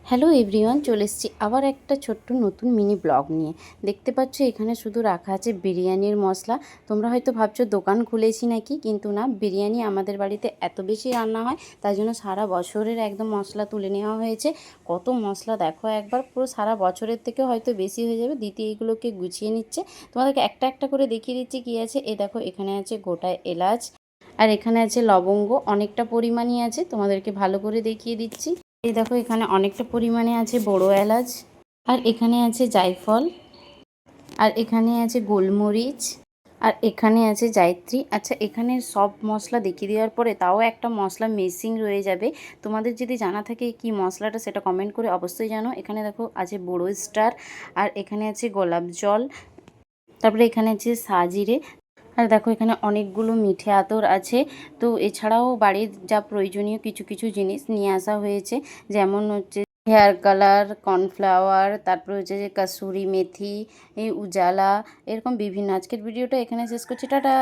Hello everyone, চলে এসেছি আবার একটা ছোট্ট নতুন মিনি ব্লগ নিয়ে। দেখতে পাচ্ছ এখানে শুধু রাখা আছে বিরিয়ানির মশলা। তোমরা হয়তো ভাবছো দোকান খুলেছি নাকি, কিন্তু না, বিরিয়ানি আমাদের বাড়িতে এত বেশি রান্না হয়, তাই জন্য সারা বছরের একদম মশলা তুলে নেওয়া হয়েছে। কত মশলা দেখো একবার, পুরো সারা বছরের থেকে হয়তো বেশি হয়ে যাবে। দিদি এইগুলোকে গুছিয়ে নিচ্ছে, তোমাদেরকে একটা একটা করে দেখিয়ে দিচ্ছি কী আছে। এ দেখো, এখানে আছে গোটা এলাচ, আর এখানে আছে লবঙ্গ, অনেকটা পরিমাণই আছে, তোমাদেরকে ভালো করে দেখিয়ে দিচ্ছি। এই দেখো, এখানে অনেকটা পরিমাণে আছে বড় এলাচ, আর এখানে আছে জায়ফল, আর এখানে আছে গোলমরিচ, আর এখানে আছে জায়ত্রী। আচ্ছা, এখানে সব মশলা দেখিয়ে দেওয়ার পরে তাও একটা মশলা মিসিং রয়ে যাবে। তোমাদের যদি জানা থাকে কি মশলাটা, সেটা কমেন্ট করে অবশ্যই জানো। এখানে দেখো আছে বড় স্টার, আর এখানে আছে গোলাপ জল, তারপরে এখানে আছে সাজিরে, আর দেখো এখানে অনেকগুলো মিঠে আতর আছে। তো এছাড়াও বাড়ির যা প্রয়োজনীয় কিছু কিছু জিনিস নিয়ে আসা হয়েছে, যেমন হচ্ছে হেয়ার কালার, কর্নফ্লাওয়ার, তারপরে হচ্ছে যে কাসুরি মেথি, এই উজালা, এরকম বিভিন্ন। আজকের ভিডিওটা এখানে শেষ করছি, টাটা।